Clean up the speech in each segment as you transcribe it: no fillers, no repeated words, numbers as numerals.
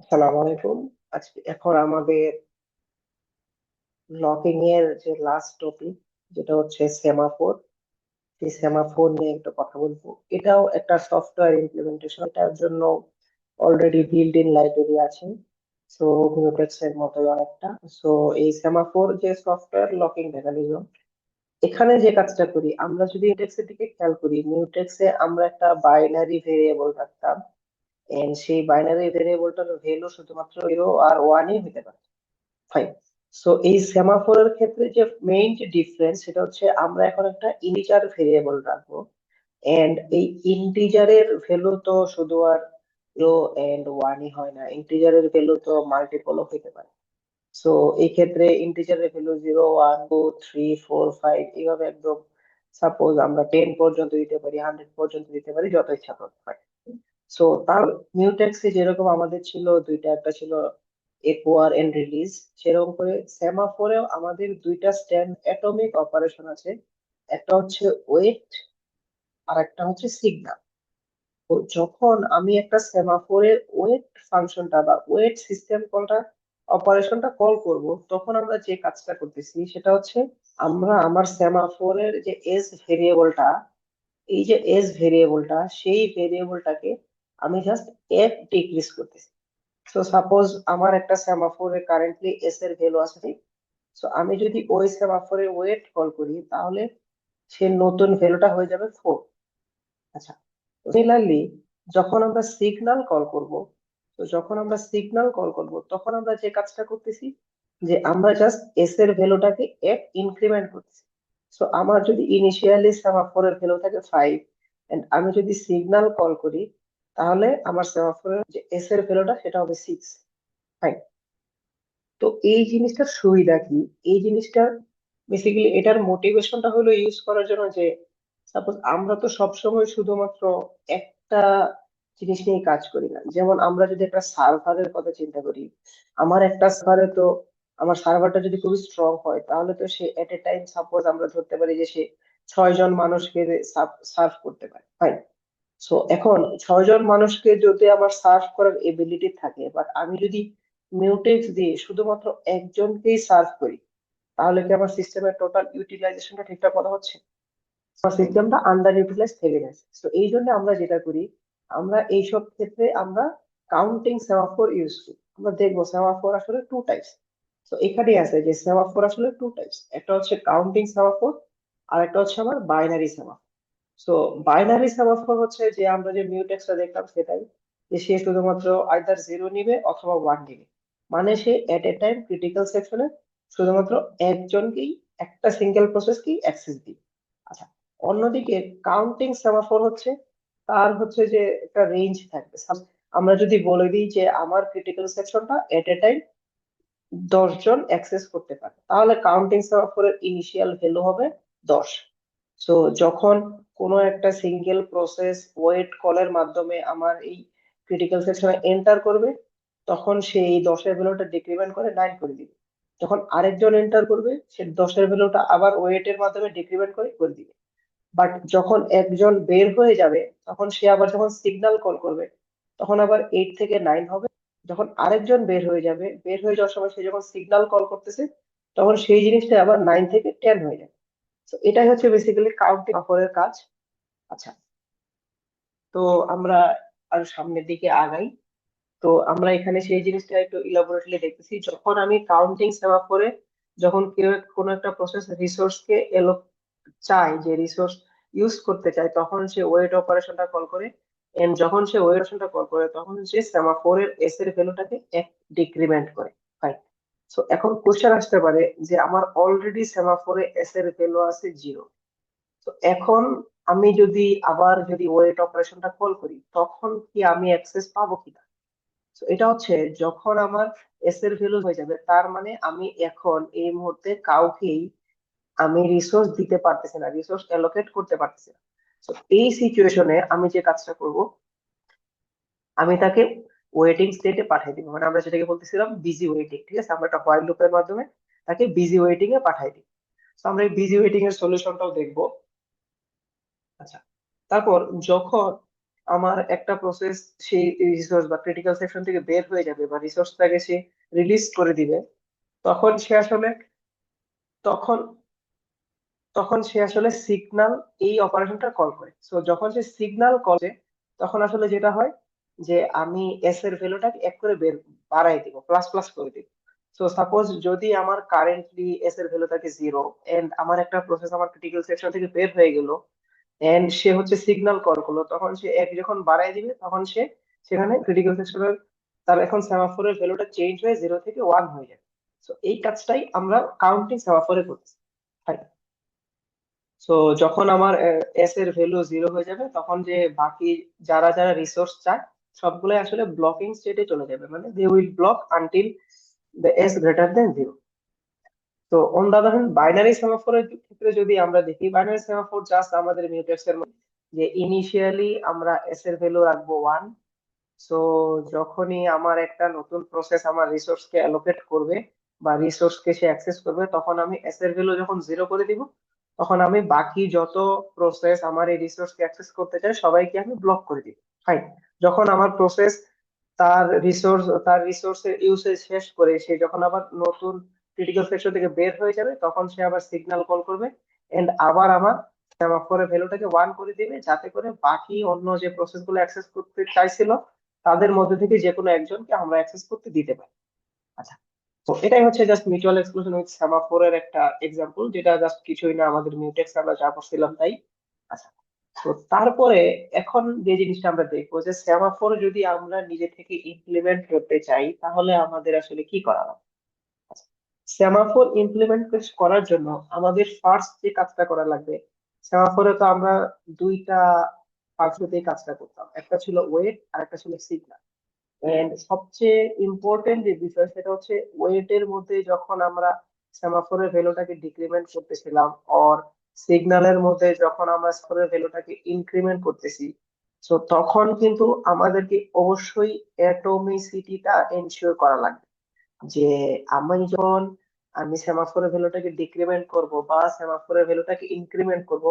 আসসালামু আলাইকুম। আজকে এখন আমাদের লকিং এর যে লাস্ট টপিক, যেটা হচ্ছে সেমাফোর। এই সেমাফোর নিয়ে একটু কথা বলবো। এটাও একটা সফটওয়্যার ইমপ্লিমেন্টেশন। এটার জন্য অলরেডি বিল্ড ইন লাইব্রেরি আছে, সো মিউটেক্স এর মতোই অনেকটা। সো এই সেমাফোর যে সফটওয়্যার লকিং মেকানিজম, এখানে যে কাজটা করি আমরা, যদি মিউটেক্স এর দিকে খেয়াল করি, মিউটেক্সে আমরা একটা বাইনারি ভেরিয়েবল রাখতাম, এন্ড সেই বাইনারি ভেরিয়েবলটার ভ্যালু শুধুমাত্র 0 আর 1ই হতে পারে। ফাইন। সো এই সেমাফোরের ক্ষেত্রে যে মেইন যে ডিফারেন্স, সেটা হচ্ছে আমরা এখন একটা ইন্টিজার ভেরিয়েবল রাখবো, এন্ড এই ইন্টিজারের ভ্যালু তো শুধু আর 0 and 1ই হয় না, ইন্টিজারের ভ্যালু তো মাল্টিপলও হতে পারে। সো এই ক্ষেত্রে ইন্টিজারের ভ্যালু 0 1 2 3 4 5 এইভাবে একদম, সাপোজ আমরা 10 পর্যন্ত দিতে পারি, 100 পর্যন্ত দিতে পারি, যত ইচ্ছা করতে পারি। সো তার মিউটেক্সে যেরকম আমাদের ছিল দুইটা, একটা ছিল একুয়ার এন্ড রিলিজ, সেরকম করে সেমাফোরেও আমাদের দুইটা স্ট্যান্ড অ্যাটমিক অপারেশন আছে। একটা হচ্ছে ওয়েট, আর একটা হচ্ছে সিগন্যাল। তো যখন আমি একটা সেমাফোরের ওয়েট ফাংশনটা বা ওয়েট সিস্টেম কলটা, অপারেশনটা কল করব, তখন আমরা যে কাজটা করতেছি সেটা হচ্ছে, আমরা আমার সেমাফোরের যে এস ভেরিয়েবলটা, এই যে এস ভেরিয়েবলটা, সেই ভেরিয়েবলটাকে আমি জাস্ট এক ডিক্রিজ করতেছি। সো সাপোজ আমার একটা সেমাফোরে কারেন্টলি এস এর ভ্যালু আছে, সো আমি যদি ওই সেমাফোরে ওয়েট কল করি, তাহলে সে নতুন ভ্যালুটা হয়ে যাবে 4। আচ্ছা, সিমিলারলি যখন আমরা সিগন্যাল কল করব, তো যখন আমরা সিগন্যাল কল করব তখন আমরা যে কাজটা করতেছি, যে আমরা জাস্ট এস এর ভ্যালুটাকে এক ইনক্রিমেন্ট করতেছি। সো আমার যদি ইনিশিয়ালি সেমাফোরের ভ্যালু থাকে 5, এন্ড আমি যদি সিগন্যাল কল করি, তাহলে আমার সেমাফোরের যে এস এর ভ্যালুটা সেটা হবে 6। ফাইন। তো এই জিনিসটার সুবিধা কি? এই জিনিসটা বেসিক্যালি এটার মোটিভেশনটা হলো ইউজ করার জন্য, যে সাপোজ আমরা তো সবসময় শুধুমাত্র একটা জিনিস নিয়ে কাজ করি না। যেমন আমরা যদি একটা সার্ভারের কথা চিন্তা করি, আমার একটা সার্ভারে তো, আমার সার্ভারটা যদি খুবই স্ট্রং হয়, তাহলে তো সে এট এ টাইম, সাপোজ আমরা ধরতে পারি যে সে 6 জন মানুষকে সার্ভ করতে পারে। ফাইন। সো এখন 6 জন মানুষকে যদি আমার সার্ভ করার এবিলিটি থাকে, বাট আমি যদি মিউটেক্স দিয়ে শুধুমাত্র একজনকেই সার্ভ করি, তাহলে কি আমার সিস্টেমের টোটাল ইউটিলাইজেশনটা ঠিকঠাক মতো হচ্ছে? আমার সিস্টেমটা আন্ডার ইউটিলাইজ থেকে গেছে। তো এই জন্য আমরা যেটা করি, আমরা এইসব ক্ষেত্রে আমরা কাউন্টিং সেমাফোর ইউজ করি। আমরা দেখবো সেমাফোর আসলে টু টাইপস। তো এখানেই আছে যে সেমাফোর আসলে টু টাইপস, একটা হচ্ছে কাউন্টিং সেমাফোর, আর একটা হচ্ছে আমার binary semaphore. So binary semaphore হচ্ছে যে আমরা যে মিউটেক্সটা দেখলাম সেটাই, যে সে শুধুমাত্র আইদার 0 নিবে অথবা 1 নিবে। মানে সে এট এ টাইম ক্রিটিক্যাল সেকশনে শুধুমাত্র একজনকেই, একটা সিঙ্গেল প্রসেসকেই অ্যাক্সেস দিবে। আচ্ছা, অন্যদিকে কাউন্টিং সেমাফোর হচ্ছে, তার হচ্ছে যে একটা রেঞ্জ থাকবে। আমরা যদি বলে দিই যে আমার ক্রিটিক্যাল সেকশনটা এট এ টাইম 10 জন অ্যাক্সেস করতে পারে, তাহলে কাউন্টিং সেমাফোরের ইনিশিয়াল ভ্যালু হবে 10। সো যখন কোনো একটা সিঙ্গেল প্রসেস ওয়েট কলের মাধ্যমে আমার এই ক্রিটিক্যাল সেকশনে এন্টার করবে, তখন সে এই 10-এর ভ্যালুটা ডিক্রিমেন্ট করে 9 করে দিবে। যখন আরেকজন এন্টার করবে, সে 10-এর ভ্যালুটা আবার ওয়েটের মাধ্যমে ডিক্রিমেন্ট করে করে দিবে। বাট যখন একজন বের হয়ে যাবে, তখন সে আবার যখন সিগন্যাল কল করবে, তখন আবার 8 থেকে 9 হবে। যখন আরেকজন বের হয়ে যাবে, বের হয়ে যাওয়ার সময় সে যখন সিগন্যাল কল করতেছে, তখন সেই জিনিসটা আবার 9 থেকে 10 হয়ে যাবে। তো এটাই হচ্ছে বেসিক্যালি কাউন্টিং অফারের কাজ। আচ্ছা, তো আমরা আর সামনের দিকে আগাই। তো আমরা এখানে সেই জিনিসটা একটু ইলাবোরেটলি দেখতেছি। যখন আমি কাউন্টিং সেমাফোরে, যখন কেউ কোনো একটা প্রসেস রিসোর্সকে এলো, চাই যে রিসোর্স ইউজ করতে চায়, তখন সে ওয়েট অপারেশনটা কল করে। এন্ড যখন সে ওয়েট অপারেশনটা কল করে, তখন সে সেমাফোরের এস এর ভ্যালুটাকে এক ডিক্রিমেন্ট করে। ফাইন। সো এখন কোশ্চেন আসতে পারে যে আমার অলরেডি সেমাফোরে এস এর ভ্যালু আছে 0। তো এখন আমি যদি আবার যদি ওয়েট অপারেশনটা কল করি, তখন কি আমি অ্যাক্সেস পাবো কিনা? তো এটা হচ্ছে, যখন আমার এস এর ভ্যালু হয়ে যাবে, তার মানে আমি এখন এই মুহূর্তে কাউকেই আমি রিসোর্স দিতে পারতেছি না, রিসোর্স অ্যালোকেট করতে পারতেছি না। তো এই সিচুয়েশনে আমি যে কাজটা করব, আমি তাকে ওয়েটিং স্টেটে পাঠিয়ে দিব। মানে আমরা যেটাকে বলতেছিলাম বিজি ওয়েটিং, ঠিক আছে, আমরা একটা হোয়াইল লুপের মাধ্যমে তাকে বিজি ওয়েটিং এ পাঠিয়ে দিই। তো আমরা এই বিজি ওয়েটিং এর সলিউশনটাও দেখবো। আচ্ছা, তারপর যখন আমার একটা প্রসেস সেই রিসোর্স বা ক্রিটিক্যাল সেকশন থেকে বের হয়ে যাবে বা রিসোর্সটাকে সে রিলিজ করে দিবে, তখন সে আসলে তখন তখন সে আসলে সিগন্যাল এই অপারেশনটা কল করে। সো যখন সে সিগন্যাল করে তখন আসলে যেটা হয় যে আমি এস এর ভ্যালুটাকে এক করে বাড়াই দিব, প্লাস প্লাস করে দিব। সো সাপোজ যদি আমার কারেন্টলি এস এর ভ্যালু থাকে 0, এন্ড আমার একটা প্রসেস আমার ক্রিটিক্যাল সেকশন থেকে বের হয়ে গেল, এন্ড সে হচ্ছে সিগন্যাল কল করলো, তখন সে এক যখন বাড়ায় দিবে তখন সে সেখানে ক্রিটিক্যাল সেকশনের তার এখন সেমাফোরের ভ্যালুটা চেঞ্জ হয়ে 0 থেকে 1 হয়ে যাবে। তো এই কাজটাই আমরা কাউন্টিং সেমাফোরে করছি। সো যখন আমার এস এর ভ্যালু 0 হয়ে যাবে তখন যে বাকি যারা যারা রিসোর্স চায় সবগুলো আসলে ব্লকিং স্টেটে চলে যাবে, মানে they will block until the S greater than 0। তো on the other hand binary সেমাফোরের ক্ষেত্রে যদি আমরা দেখি, বাইনারি সেমাফোর জাস্ট আমাদের মিউটেক্স এর মধ্যে যে ইনিশিয়ালি আমরা এস এর ভ্যালু রাখবো 1। সো যখনই আমার একটা নতুন প্রসেস আমার রিসোর্স কে অ্যালোকেট করবে বা রিসোর্স কে সে অ্যাক্সেস করবে, তখন আমি এস এর ভ্যালু যখন 0 করে দিব, তখন আমি বাকি যত প্রসেস আমার এই রিসোর্স কে অ্যাক্সেস করতে চাই সবাইকে আমি ব্লক করে দিব। ফাইন। যখন আমার প্রসেস তার রিসোর্সের ইউসেজ শেষ করে সে যখন আবার নতুন ক্রিটিক্যাল সেকশন থেকে বের হয়ে যাবে, তখন সে আবার সিগন্যাল কল করবে এন্ড আবার আমার সেমাফোরের ভ্যালুটাকে 1 করে দিবে, যাতে করে বাকি অন্য যে প্রসেস গুলো অ্যাক্সেস করতে চাইছিল তাদের মধ্যে থেকে যে কোনো একজনকে আমরা অ্যাক্সেস করতে দিতে পারি। আচ্ছা, তো এটাই হচ্ছে জাস্ট মিউচুয়াল এক্সক্লুশন উইথ সেমাফোরের একটা এক্সাম্পল, যেটা জাস্ট কিছুই না, আমাদের মিউটেক্স আমরা যা করছিলাম তাই। আচ্ছা, তো তারপরে এখন যে জিনিসটা আমরা দেখবো যে সেমাফোর যদি আমরা নিজে থেকে ইমপ্লিমেন্ট করতে চাই তাহলে আমাদের আসলে কি করা হবে। সেমাফোর ইমপ্লিমেন্ট করার জন্য আমাদের ফার্স্ট যে কাজটা করা লাগবে, সেমাফোরে তো আমরা দুইটা পার্শ্বতেই কাজটা করতাম, একটা ছিল ওয়েট আর একটা ছিল সিগন্যাল। এন্ড সবচেয়ে ইম্পর্টেন্ট যে বিষয় সেটা হচ্ছে ওয়েটের মধ্যে যখন আমরা সেমাফোরের ভ্যালুটাকে ডিক্রিমেন্ট করতেছিলাম, অর সিগন্যালের মধ্যে যখন আমরা সেমাফোরের ভ্যালুটাকে ইনক্রিমেন্ট করতেছি, তো তখন কিন্তু আমাদেরকে অবশ্যই অ্যাটমিসিটিটা এনশিওর করা লাগবে। যে আমি সেমাফোরের ভ্যালুটাকে ডিক্রিমেন্ট করব বা সেমাফোরের ভ্যালুটাকে ইনক্রিমেন্ট করব,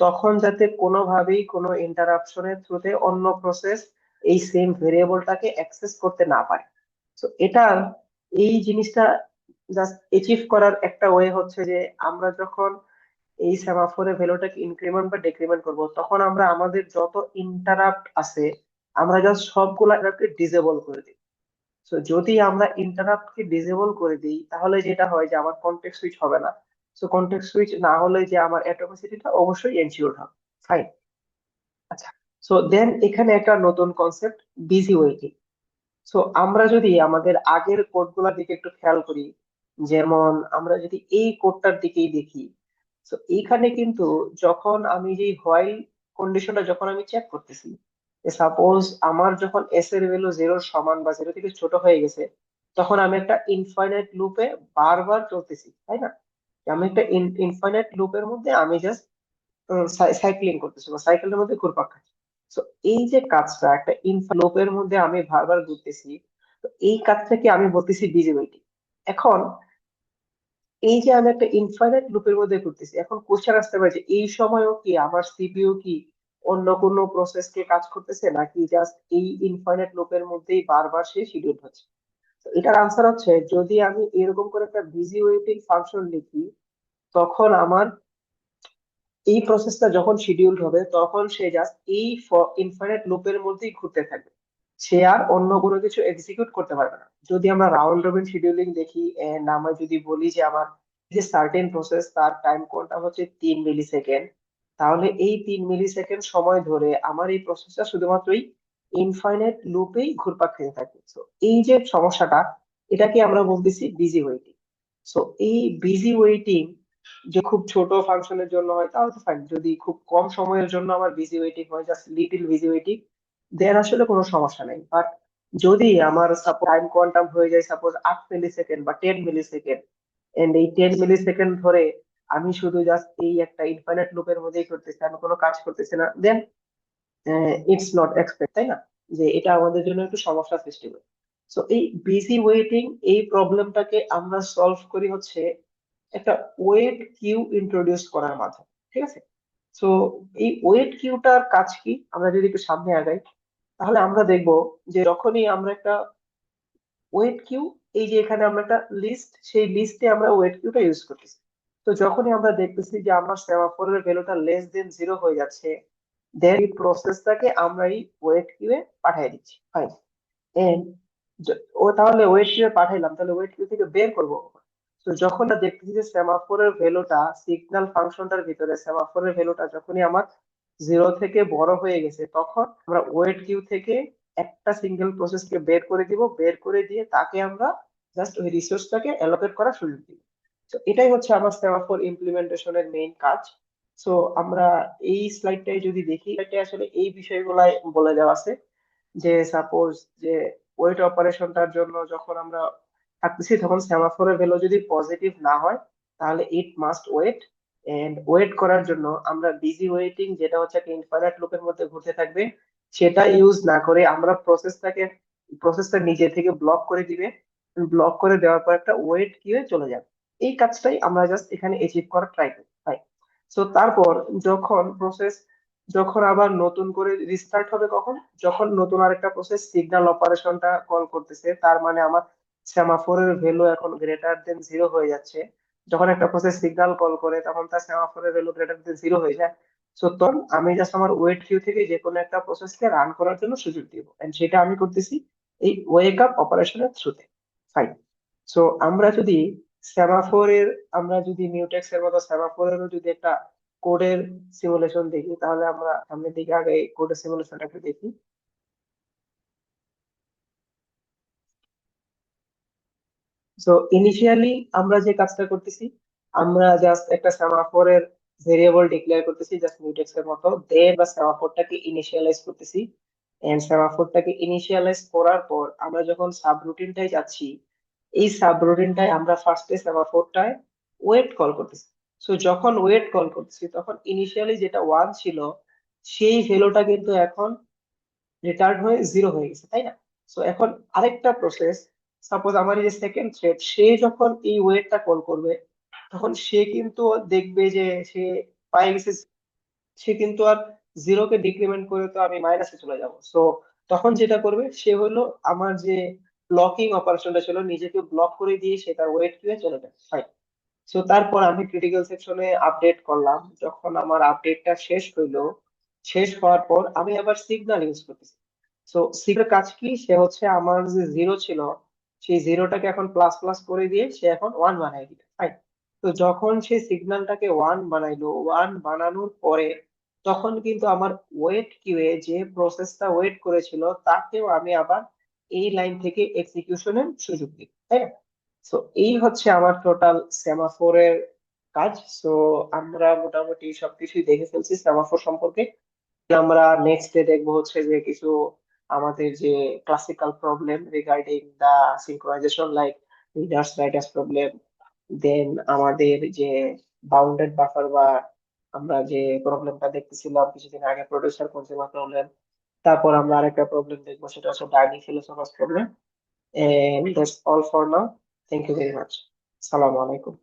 তখন যাতে কোনোভাবেই কোনো ইন্টারাপশনের থ্রুতে অন্য প্রসেস এই সেম ভেরিয়েবলটাকে অ্যাক্সেস করতে না পারে। তো এটার এই জিনিসটা জাস্ট অ্যাচিভ করার একটা ওয়ে হচ্ছে যে আমরা যখন এই সেমাফোরের ভ্যালুটাকে ইনক্রিমেন্ট বা ডিক্রিমেন্ট করব, তখন আমরা আমাদের যত ইন্টারাপ্ট আছে আমরা জাস্ট সবগুলা ডিসেবল করে দিই। তো যদি আমরা ইন্টারাপ্ট কে ডিসেবল করে দিই তাহলে যেটা হয় যে আমার কন্টেক্সট সুইচ হবে না। সো কন্টেক্সট সুইচ না হলে যে আমার অ্যাটমিসিটিটা অবশ্যই এনশিওর হবে। ফাইন। আচ্ছা, সো দেন এখানে একটা নতুন কনসেপ্ট, বিজি ওয়েটিং। সো আমরা যদি আমাদের আগের কোডগুলোর দিকে একটু খেয়াল করি, যেমন আমরা যদি এই কোডটার দিকেই দেখি, তো এইখানে কিন্তু যখন আমি যে হোয়াইল কন্ডিশনটা যখন আমি চেক করতেছি, সাপোজ আমার যখন এস এর ভ্যালু 0 সমান বা 0 থেকে ছোট হয়ে গেছে, তখন আমি একটা ইনফাইনাইট লুপে বারবার চলতেছি, তাই না? আমি একটা ইনফাইনাইট লুপের মধ্যে আমি জাস্ট সাইক্লিং করতেছি বা সাইকেলের মধ্যে ঘুরপাক খাচ্ছি। তো এই যে কাজটা একটা লুপের মধ্যে আমি বারবার ঘুরতেছি, তো এই কাজটাকে আমি বলতেছি বিজিবিলিটি। এখন এই যে আমি একটা ইনফাইনাইট লুপের মধ্যে ঘুরতেছি, এখন কোশ্চেন আসতে পারে যে এই সময়ও কি আমার সিপিইউ কি অন্য কোনো প্রসেস কে কাজ করতেছে, নাকি জাস্ট এই ইনফাইনাইট লুপের মধ্যেই বারবার সে শিডিউল হচ্ছে। তো এটার আনসার হচ্ছে, যদি আমি এরকম করে একটা বিজি ওয়েটিং ফাংশন লিখি, তখন আমার এই প্রসেসটা যখন শিডিউল হবে তখন সে জাস্ট এই ইনফাইনাইট লুপের মধ্যেই ঘুরতে থাকবে, সে আর অন্য কোনো কিছু এক্সিকিউট করতে পারবে না। যদি আমরা রাউন্ড রবিন শিডিউলিং দেখি এন্ড আমরা যদি বলি যে আমার যে সার্টেন প্রসেস তার টাইম কোয়ান্টাম হচ্ছে 3 মিলি সেকেন্ড, তাহলে এই 3 মিলি সেকেন্ড সময় ধরে আমার এই প্রসেসটা শুধুমাত্র এই ইনফাইনাইট লুপেই ঘুরপাক খেতে থাকে। তো এই যে সমস্যাটা, এটাকে আমরা বলতেছি বিজি ওয়েটিং। সো এই বিজি ওয়েটিং যে খুব ছোট ফাংশনের জন্য হয় তাহলে তো ফাইন, যদি খুব কম সময়ের জন্য আমার বিজি ওয়েটিং হয়, জাস্ট লিটিল বিজি ওয়েটিং, দেন আসলে কোনো সমস্যা নেই। বাট যদি আমার সাপোজ টাইম কোয়ান্টাম হয়ে যায় সাপোজ 8 মিলি সেকেন্ড বা 10 মিলি সেকেন্ড, এন্ড এই 10 মিলি সেকেন্ড ধরে আমি শুধু জাস্ট এই একটা ইনফাইনাইট লুপের মধ্যেই করতেছি, আমি কোনো কাজ করতেছি না, দেন ইটস নট এক্সপেক্ট, তাই না? যে এটা আমাদের জন্য একটু সমস্যা সৃষ্টি করে। সো এই বিজি ওয়েটিং এই প্রবলেমটাকে আমরা সলভ করি হচ্ছে একটা ওয়েট কিউ ইন্ট্রোডিউস করার মাধ্যমে। ঠিক আছে? সো এই ওয়েট কিউটার কাজ কি, আমরা যদি একটু সামনে আগাই তাহলে আমরা দেখবো যে যখনই আমরা একটা ওয়েট কিউ, এই যে এখানে আমরা একটা লিস্ট, সেই লিস্টে আমরা ওয়েট কিউটা ইউজ করতেছি। তো যখনই আমরা দেখতেছি যে আমার সেমাফোরের ভ্যালুটা লেস দেন 0 হয়ে যাচ্ছে, দেন এই প্রসেসটাকে আমরা এই ওয়েট কিউয়ে পাঠিয়ে দিচ্ছি। ফাইন। এন্ড ও তাহলে ওয়েট কিউয়ে পাঠাইলাম, তাহলে ওয়েট কিউ থেকে বের করবো। তো যখন আমরা দেখতেছি যে সেমাফোরের ভ্যালুটা সিগন্যাল ফাংশনটার ভিতরে সেমাফোরের ভ্যালুটা যখনই আমার 0 থেকে বড় হয়ে গেছে, তখন আমরা ওয়েট কিউ থেকে একটা সিঙ্গেল প্রসেসকে বের করে দিব, বের করে দিয়ে তাকে আমরা জাস্ট ওই রিসোর্সটাকে অ্যালোকেট করার সুযোগ দিব। তো এটাই হচ্ছে আমার সেমাফোর ইমপ্লিমেন্টেশনের মেইন কাজ। সো আমরা এই স্লাইডটাই যদি দেখি, এটা আসলে এই বিষয়গুলাই বলে দেওয়া আছে যে সাপোজ যে ওয়েট অপারেশনটার জন্য যখন আমরা থাকতেছি, তখন সেমাফোরের ভ্যালু যদি পজিটিভ না হয় তাহলে it must wait. And wait করার জন্য আমরা বিজি ওয়েটিং, যেটা হচ্ছে একটা ইনফাইনাইট লুপের মধ্যে ঘুরতে থাকবে, সেটা ইউজ না করে আমরা প্রসেসটা নিজে থেকে ব্লক করে দিবে। ব্লক করে দেওয়ার পর একটা ওয়েট কিউয়ে চলে যাবে। এই কাজটাই আমরা জাস্ট এখানে অ্যাচিভ করার ট্রাই করি। তাই সো তারপর যখন প্রসেস, যখন আবার নতুন করে রিস্টার্ট হবে কখন, যখন নতুন আরেকটা প্রসেস সিগন্যাল অপারেশনটা কল করতেছে, তার মানে আমার সেমাফোরের ভ্যালু এখন গ্রেটার দেন 0 হয়ে যাচ্ছে। যখন একটা প্রসেস সিগন্যাল কল করে তখন তার সেমাফোরের ভ্যালু গ্রেটার দেন 0 হয়ে যায়। সো তখন আমি জাস্ট আমার ওয়েট কিউ থেকে যে কোনো একটা প্রসেসকে রান করার জন্য সুযোগ দিব, এন্ড সেটা আমি করতেছি এই ওয়েক আপ অপারেশনের থ্রুতে। ফাইন। সো আমরা যদি সেমাফোরের, আমরা যদি মিউটেক্স এর মতো সেমাফোরেরও যদি একটা কোডের সিমুলেশন দেখি, তাহলে আমরা সামনের দিকে আগে কোডের সিমুলেশনটা একটু দেখি। সো ইনিশিয়ালি আমরা যে কাজটা করতেছি, আমরা জাস্ট একটা সেমাফোরের ভেরিয়েবল ডিক্লেয়ার করতেছি জাস্ট মিউটেক্স এর মতো, দেন বা সেমাফোরটাকে ইনিশিয়ালাইজ করতেছি। এন্ড সেমাফোরটাকে ইনিশিয়ালাইজ করার পর আমরা যখন সাব রুটিনটায় যাচ্ছি, এই সাব রুটিনটায় আমরা ফার্স্টে সেমাফোরটায় ওয়েট কল করতেছি। সো যখন ওয়েট কল করতেছি তখন ইনিশিয়ালি যেটা 1 ছিল, সেই ভ্যালুটা কিন্তু এখন রিটার্ন হয়ে 0 হয়ে গেছে, তাই না? সো এখন আরেকটা প্রসেস, সাপোজ আমার এই যে সেকেন্ড থ্রেড, সে যখন এই ওয়েটটা কল করবে, তখন সে কিন্তু দেখবে যে সে পাই গেছে, সে কিন্তু আর 0 কে ডিক্রিমেন্ট করে তো আমি মাইনাসে চলে যাব। সো তখন যেটা করবে সে হলো আমার যে ব্লকিং অপারেশনটা ছিল, নিজেকে ব্লক করে দিয়ে সে তার ওয়েট কিউয়ে চলে যাবে। সো তারপর আমি ক্রিটিক্যাল সেকশনে আপডেট করলাম, যখন আমার আপডেটটা শেষ হইলো, শেষ হওয়ার পর আমি আবার সিগন্যাল ইউজ করতেছি। সো সিগন্যাল কাজ কি, সে হচ্ছে আমার যে 0 ছিল, সেই 0টাকে এখন প্লাস প্লাস করে দিয়ে সে এখন 1 বানাই দিবে। ফাইন। তো যখন সে সিগন্যালটাকে 1 বানাইলো, 1 বানানোর পরে তখন কিন্তু আমার ওয়েট কিউয়ে যে প্রসেসটা ওয়েট করেছিল তাকেও আমি আবার এই লাইন থেকে এক্সিকিউশনের সুযোগ দিই, তাই না? সো এই হচ্ছে আমার টোটাল সেমাফোরের কাজ। সো আমরা মোটামুটি সবকিছুই দেখে ফেলছি সেমাফোর সম্পর্কে। আমরা নেক্সট ডে দেখবো হচ্ছে যে কিছু আমাদের যে classical problem regarding the synchronisation, like readers writers problem, then আমাদের যে বাউন্ডেড বাফার বা আমরা যে প্রবলেমটা দেখতেছিলাম কিছুদিন আগে, প্রডিউসার কনজিউমার প্রবলেম। তারপর আমরা আরেকটা প্রবলেম দেখবো, সেটা হচ্ছে dining philosophers problem. And that's all for now. Thank you very much. Assalamu alaikum.